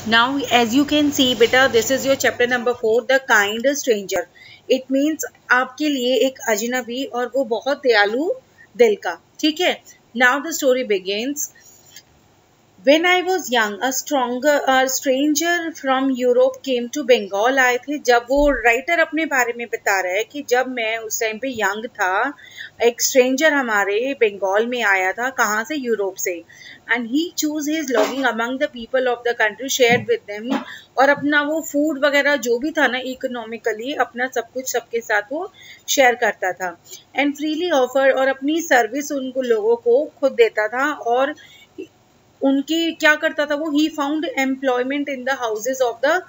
Now, as you can see, beta, this is your chapter number 4, the kind stranger. It means आपके लिए एक अजनबी और वो बहुत दयालु दिल का. ठीक है. Now the story begins. When I was young, a stranger from Europe came to Bengal. आए थे. जब वो राइटर अपने बारे में बता रहा है कि जब मैं उस टाइम पे यंग था, एक स्ट्रेंजर हमारे बंगाल में आया था. कहाँ से? यूरोप से. And he choose his logging among the people of the country, share with them. और अपना वो फूड वगैरह जो भी था ना, इकोनॉमिकली अपना सब कुछ सबके साथ वो शेयर करता था. एंड फ्रीली ऑफर, और अपनी सर्विस उनको लोगों को खुद देता था. और उनकी क्या करता था वो, he found employment in the houses of the,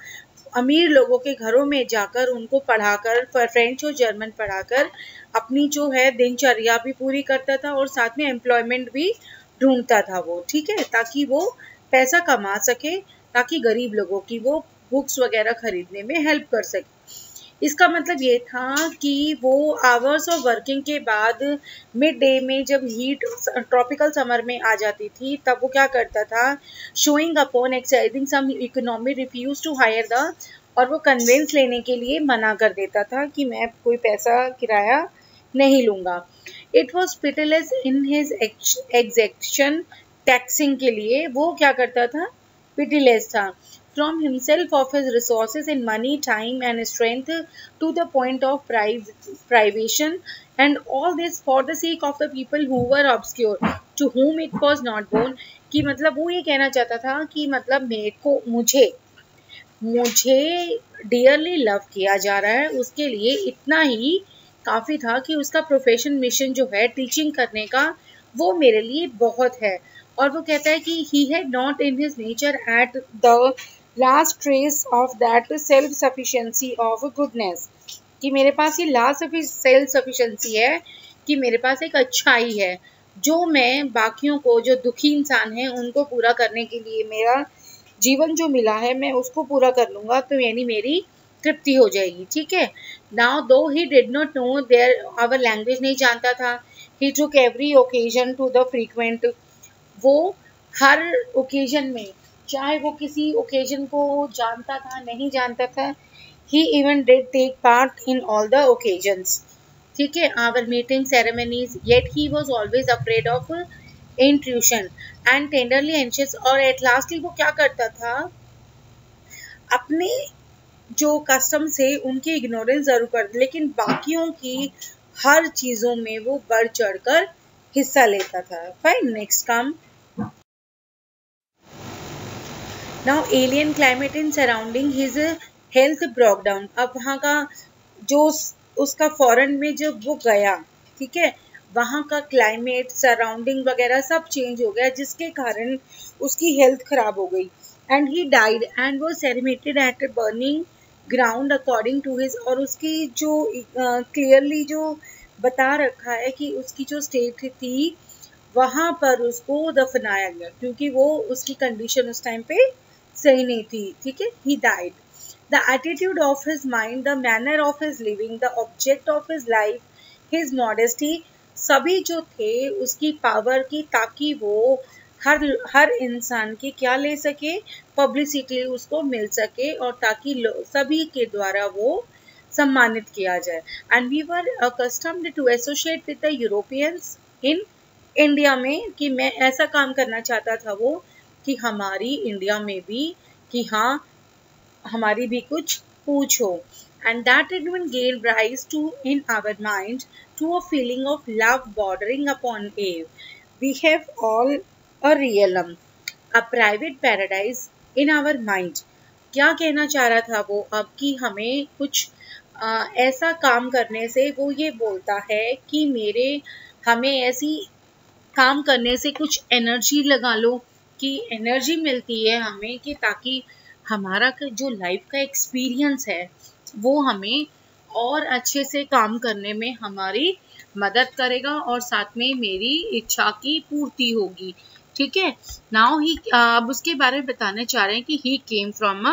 अमीर लोगों के घरों में जाकर उनको पढ़ाकर, फ्रेंच और जर्मन पढ़ाकर अपनी जो है दिनचर्या भी पूरी करता था और साथ में एम्प्लॉयमेंट भी ढूंढता था वो. ठीक है, ताकि वो पैसा कमा सके, ताकि गरीब लोगों की वो बुक्स वगैरह खरीदने में हेल्प कर सके. इसका मतलब ये था कि वो आवर्स ऑफ वर्किंग के बाद मिड डे में जब हीट ट्रॉपिकल समर में आ जाती थी, तब वो क्या करता था, showing upon exercising some economy, refuse to hire the, और वो कन्वेंस लेने के लिए मना कर देता था कि मैं कोई पैसा किराया नहीं लूंगा. It was pitiless in his exaction, taxing के लिए वो क्या करता था, पिटिलेस था. From himself, of his resources in money, time and strength, to the point of privation, and all this for the sake of the people who were obscure, to whom it was not born. कि मतलब वो ये कहना चाहता था कि मतलब मेरे को, मुझे डियरली लव किया जा रहा है, उसके लिए इतना ही काफ़ी था कि उसका प्रोफेशन मिशन जो है टीचिंग करने का, वो मेरे लिए बहुत है. और वो कहता है कि he had not in his nature at the last trace of that self sufficiency of goodness, कि मेरे पास ये लास्ट सेल्फ सफिशिएंसी है, कि मेरे पास एक अच्छाई है जो मैं बाकियों को, जो दुखी इंसान हैं, उनको पूरा करने के लिए मेरा जीवन जो मिला है मैं उसको पूरा कर लूँगा, तो यानी मेरी तृप्ति हो जाएगी. ठीक है. Now though he did not know there our language, नहीं जानता था. He took every occasion to the frequent, वो हर ओकेजन में, चाहे वो किसी ओकेजन को जानता था नहीं जानता था, he even did take part in all the occasions. ठीक है. Our meeting ceremonies, yet he was always afraid of intrusion and tenderly anxious. और एट लास्टली वो क्या करता था, अपने जो कस्टम से उनकी इग्नोरेंस जरूर कर, लेकिन बाकियों की हर चीजों में वो बढ़ चढ़कर हिस्सा लेता था. Fine, next come. Now alien climate in surrounding his health broke down. अब वहाँ का जो उसका फॉरेन में जब वो गया, ठीक है, वहाँ का क्लाइमेट, सराउंडिंग वगैरह सब चेंज हो गया, जिसके कारण उसकी हेल्थ खराब हो गई. एंड ही डाइड एंड वो cremated at burning ground according to his. और उसकी जो क्लियरली जो बता रखा है कि उसकी जो स्टेट थी, वहाँ पर उसको दफनाया गया, क्योंकि वो उसकी कंडीशन उस टाइम पे सही नहीं थी. ठीक है. He died. The attitude of his mind, the manner of his living, the object of his life, his modesty, सभी जो थे उसकी पावर की, ताकि वो हर इंसान की क्या ले सके, पब्लिसिटी उसको मिल सके, और ताकि सभी के द्वारा वो सम्मानित किया जाए. And we were accustomed to associate with the Europeans in India में, कि मैं ऐसा काम करना चाहता था वो, कि हमारी इंडिया में भी, कि हाँ हमारी भी कुछ पूछ हो. And that it will gain rise to in our mind to a feeling of love bordering upon awe. We have all a realm, a private paradise in our mind. क्या कहना चाह रहा था वो अब, कि हमें कुछ ऐसा काम करने से, वो ये बोलता है कि हमें ऐसी काम करने से कुछ एनर्जी लगा लो, कि एनर्जी मिलती है हमें, कि ताकि हमारा जो लाइफ का एक्सपीरियंस है वो हमें और अच्छे से काम करने में हमारी मदद करेगा, और साथ में मेरी इच्छा की पूर्ति होगी. ठीक है. नाउ ही अब उसके बारे में बताने चाह रहे हैं कि ही केम फ्रॉम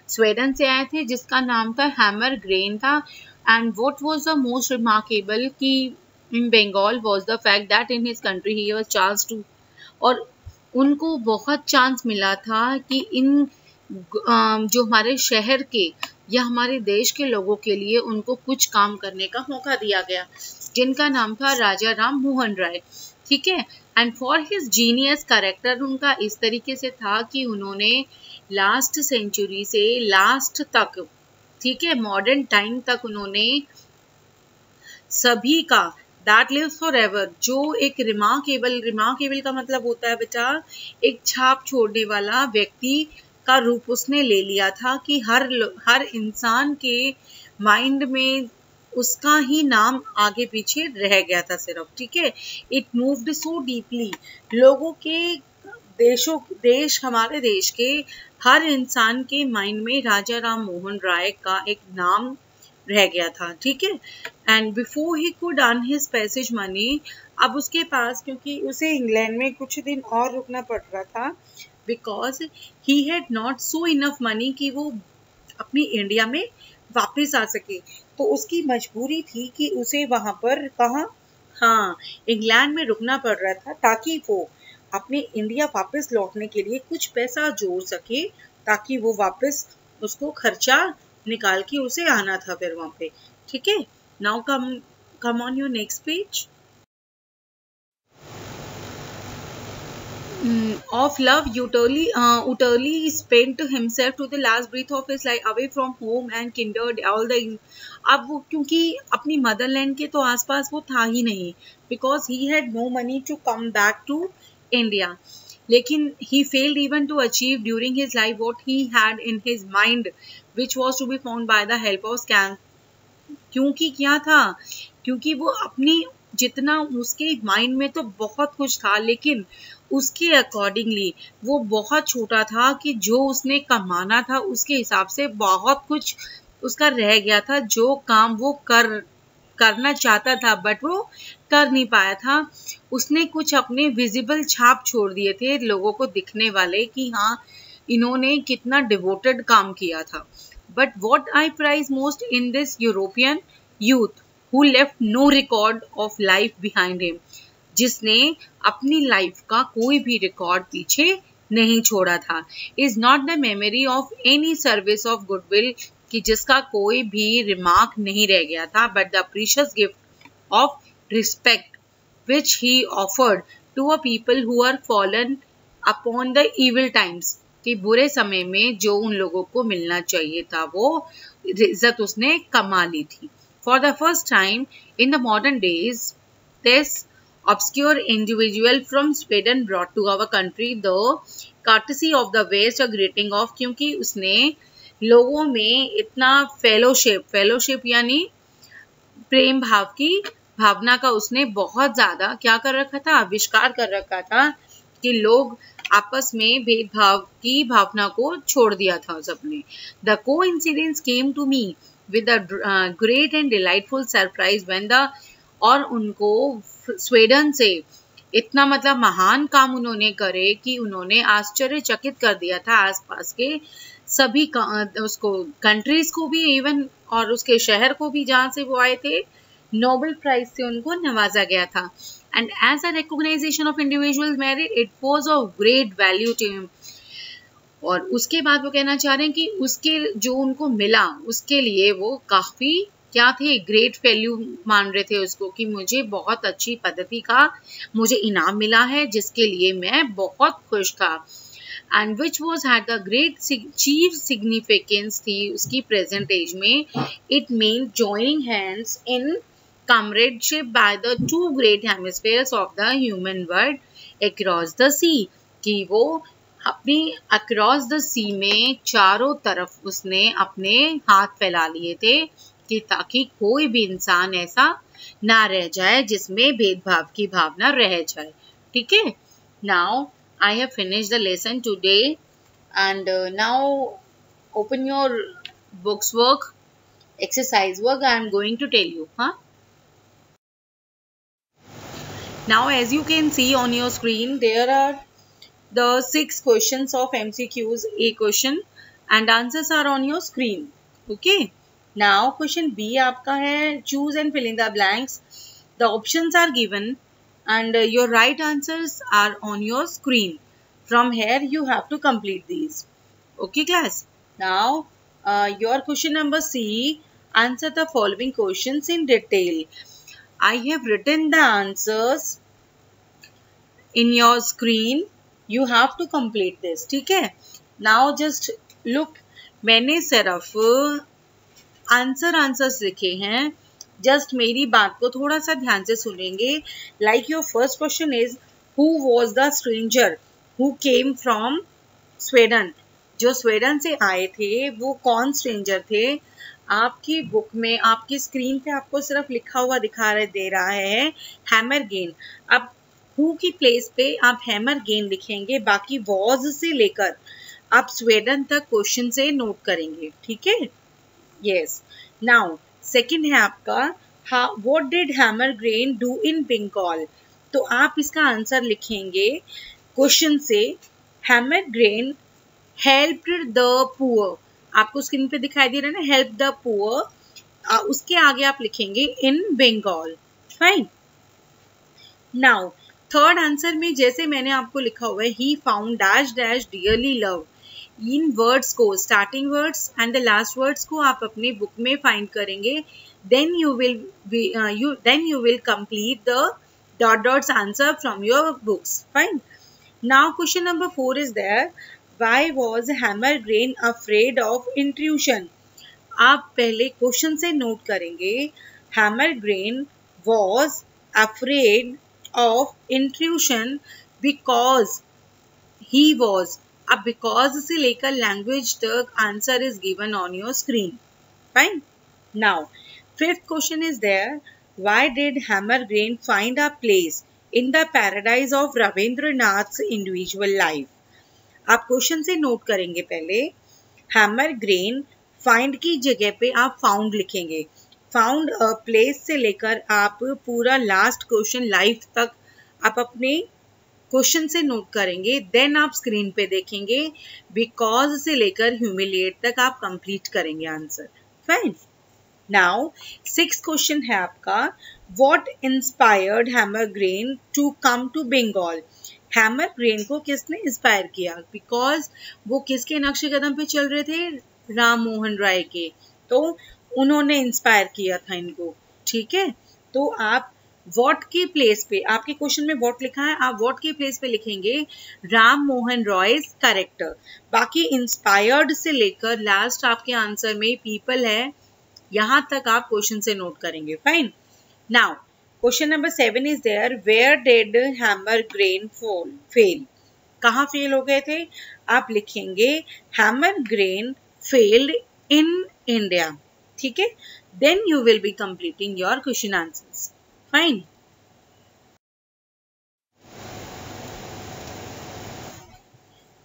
स्वीडन से आए थे, जिसका नाम था हैमर ग्रेन था. And what was the most remarkable कि in Bengal was the fact that in his country he was chance to, और उनको बहुत चांस मिला था कि इन जो हमारे शहर के या हमारे देश के लोगों के लिए उनको कुछ काम करने का मौका दिया गया, जिनका नाम था राजा राम मोहन राय। ठीक है। And for his genius character, उनका इस तरीके से था कि उन्होंने लास्ट सेंचुरी से लास्ट तक, ठीक है, मॉडर्न टाइम तक उन्होंने सभी का दैट लिव्स फॉर एवर, जो एक रिमार्केबल का मतलब होता है बेटा एक छाप छोड़ने वाला व्यक्ति का रूप उसने ले लिया था कि हर इंसान के माइंड में उसका ही नाम आगे पीछे रह गया था सिर्फ। ठीक है। इट मूव्ड सो डीपली, लोगों के हमारे देश के हर इंसान के माइंड में राजा राम मोहन राय का एक नाम रह गया था। ठीक है। And before he could earn his passage money, अब उसके पास, क्योंकि उसे इंग्लैंड में कुछ दिन और रुकना पड़ रहा था, because he had not so enough money कि वो अपनी इंडिया में वापस आ सके, तो उसकी मजबूरी थी कि उसे वहां पर इंग्लैंड में रुकना पड़ रहा था ताकि वो अपने इंडिया वापस लौटने के लिए कुछ पैसा जोड़ सके, ताकि वो वापस उसको खर्चा निकाल के उसे आना था फिर वहां पे। ठीक है। Now come on your next page. Of love, utterly spent himself to the last breath of his life away from home and kindred all the. अब वो क्योंकि अपनी मदरलैंड के तो आसपास वो था ही नहीं, because he had no money to come back to India. लेकिन he failed even to achieve during his life what he had in his mind, which was to be found by the help of scam. क्योंकि क्या था, क्योंकि वो अपनी जितना उसके mind में तो बहुत कुछ था, लेकिन उसके अकॉर्डिंगली वो बहुत छोटा था कि जो उसने कमाना था उसके हिसाब से बहुत कुछ उसका रह गया था, जो काम वो करना चाहता था बट वो कर नहीं पाया था। उसने कुछ अपने विजिबल छाप छोड़ दिए थे लोगों को दिखने वाले कि हाँ इन्होंने कितना डिवोटेड काम किया था। But what I prize most in this European youth who left no record of life behind him, जिसने अपनी लाइफ का कोई भी रिकॉर्ड पीछे नहीं छोड़ा था, is not the memory of any service of goodwill, कि जिसका कोई भी रिमार्क नहीं रह गया था, but the precious gift of respect which he offered to a people who are fallen upon the evil times, कि बुरे समय में जो उन लोगों को मिलना चाहिए था वो इज्जत उसने कमा ली थी। For the first time in the modern days, this obscure individual from Sweden brought to our country the courtesy of the West, a greeting of, क्योंकि उसने लोगों में इतना फेलोशिप यानी प्रेम भाव की भावना का उसने बहुत ज्यादा क्या कर रखा था, आविष्कार कर रखा था कि लोग आपस में भेदभाव की भावना को छोड़ दिया था सबने। The coincidence came to me with a great and delightful surprise when the, और उनको स्वीडन से इतना मतलब महान काम उन्होंने करे कि उन्होंने आश्चर्यचकित कर दिया था आसपास के सभी उसको कंट्रीज को भी, इवन और उसके शहर को भी जहाँ से वो आए थे, नोबेल प्राइज से उनको नवाजा गया था। And as a recognition of individual merit it was of great value to him. और उसके बाद वो कहना चाह रहे हैं कि उसके जो उनको मिला उसके लिए वो काफी क्या थे, ग्रेट वैल्यू मान रहे थे उसको कि मुझे बहुत अच्छी पद्धति का मुझे इनाम मिला है जिसके लिए मैं बहुत खुश था। And which was had the great chief significance थी उसकी प्रेजेंट एज में। It mean joining hands in comradeship by the two great hemispheres of the human world across the sea, कि वो अपनी अक्रॉस द सी में चारों तरफ उसने अपने हाथ फैला लिए थे कि ताकि कोई भी इंसान ऐसा ना रह जाए जिसमें भेदभाव की भावना रह जाए। ठीक है। Now I have finished the lesson today and now open your books work, exercise work I am going to tell you. Now as you can see on your screen there are the 6 questions of MCQs, a question and answers are on your screen. Okay. Now question B आपका है choose and fill in the blanks. The options are given and your right answers are on your screen. From here you have to complete these. Okay, class. Now, your question number C. Answer the following questions in detail. I have written the answers in your screen. You have to complete this. ठीक है? Now just look. मैंने सिर्फ answers लिखे हैं. Just मेरी बात को थोड़ा सा ध्यान से सुनेंगे. Like your first question is who was the stranger who came from Sweden. जो स्वीडन से आए थे वो कौन स्ट्रेंजर थे. आपकी बुक में आपकी स्क्रीन पे आपको सिर्फ लिखा हुआ दे रहा है हैमर गेन. अब हु की प्लेस पे आप हैमर गेन लिखेंगे. बाकी वॉज से लेकर आप स्वीडन तक क्वेश्चन से नोट करेंगे. ठीक है. यस. नाउ सेकंड है आपका what did hammer Grain do in Bengal. तो आप इसका आंसर लिखेंगे क्वेश्चन से. Hammer Grain helped the poor. आपको स्क्रीन पे दिखाई दे रहा है ना, हेल्प द पुअर. उसके आगे आप लिखेंगे in Bengal. Fine. Now third answer में जैसे मैंने आपको लिखा हुआ है he found dash dash dearly love. इन वर्ड्स को starting words and the last words को आप अपनी बुक में फाइंड करेंगे. Then you will complete the dot dots answer from your books. Fine. Now question number 4 is there why was Hammargren afraid of intrusion. आप पहले question से note करेंगे hammer grain was afraid of intrusion because he was. अब because से लेकर language तक answer is given on your screen. Fine. Now fifth question is there why did hammer grain find a place in the paradise of Rabindranath's individual life. आप question से note करेंगे पहले hammer grain find की जगह पे आप found लिखेंगे. Found a place से लेकर आप पूरा लास्ट क्वेश्चन लाइफ तक आप अपने क्वेश्चन से नोट करेंगे. देन आप स्क्रीन पे देखेंगे बिकॉज से लेकर ह्यूमिलिएट तक आप कंप्लीट करेंगे answer. Fine. Now sixth question है आपका what inspired Hammer Grain to come to Bengal. Hammer Grain को किसने इंस्पायर किया. बिकॉज वो किसके नक्शे कदम पे चल रहे थे, राम मोहन राय के. तो उन्होंने इंस्पायर किया था इनको. ठीक है. तो आप वॉट की प्लेस पे, आपके क्वेश्चन में वॉट लिखा है, आप वॉट की प्लेस पे लिखेंगे राम मोहन रॉय कैरेक्टर. बाकी इंस्पायर्ड से लेकर लास्ट आपके आंसर में पीपल है, यहां तक आप क्वेश्चन से नोट करेंगे. Fine. Now question number 7 is there where did hammer Grain fail. कहाँ फेल हो गए थे. आप लिखेंगे Hammer Grain failed in India. ठीक है. Then you will be completing your question answers. Fine.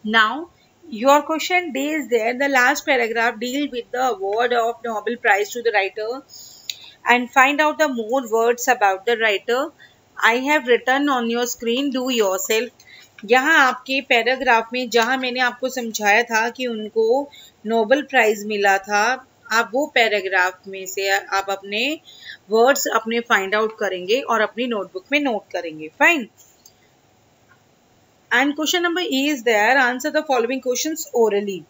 Now your question D is there. The last paragraph deal with the award of Nobel Prize to the writer and find out the more words about the writer. I have written on your screen. Do yourself. यहाँ आपके paragraph में जहाँ मैंने आपको समझाया था कि उनको नोबेल प्राइज मिला था, आप वो पैराग्राफ में से आप अपने वर्ड्स अपने फाइंड आउट करेंगे और अपनी नोटबुक में नोट करेंगे. Fine. And question number E is there answer the following questions orally.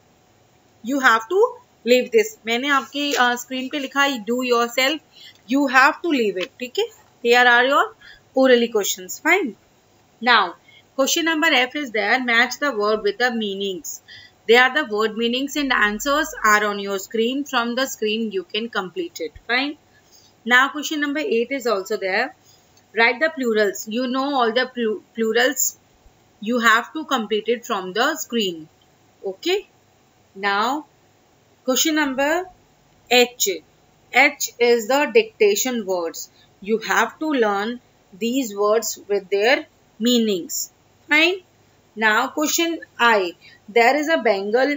You have to leave this. मैंने आपकी स्क्रीन पे लिखा है do yourself. You have to leave it. ठीक है. Here are your orally questions. Fine. Now question number F is there match the word with the meanings. They are the word meanings and answers are on your screen. From the screen you can complete it. Fine. Now question number 8 is also there. Write the plurals. You know all the plurals. You have to complete it from the screen. Okay. Now question number H. H is the dictation words. You have to learn these words with their meanings. Fine. Now question I. There is a Bengal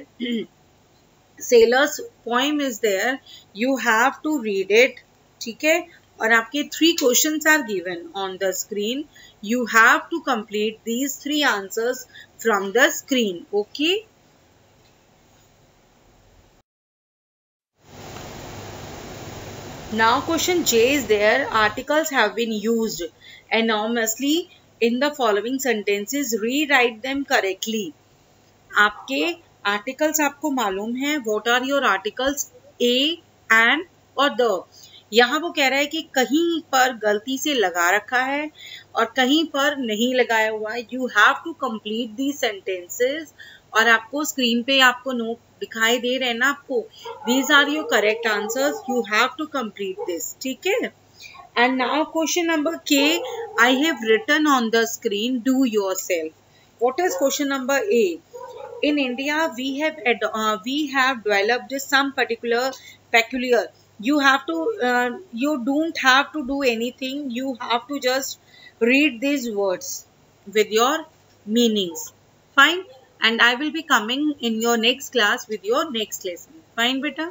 sailor's poem is there. You have to read it. ठीक है. और आपके 3 questions are given on the screen. You have to complete these 3 answers from the screen. Okay. Now question J is there. Articles have been used enormously in the following sentences. Rewrite them correctly. आपके articles आपको मालूम है, what are your articles? A, an और the. यहाँ वो कह रहा है कि कहीं पर गलती से लगा रखा है और कहीं पर नहीं लगाया हुआ है। You have to complete the sentences. और आपको स्क्रीन पे आपको नोट दिखाई दे रहे हैं ना आपको, these are your correct answers, you have to complete this, ठीक है। And now question number K, I have written on the screen, do yourself. What is question number A? In India, we have developed some particular peculiar. You have to, you don't have to do anything. You have to just read these words with your meanings. Fine. And I will be coming in your next class with your next lesson. Fine, beta.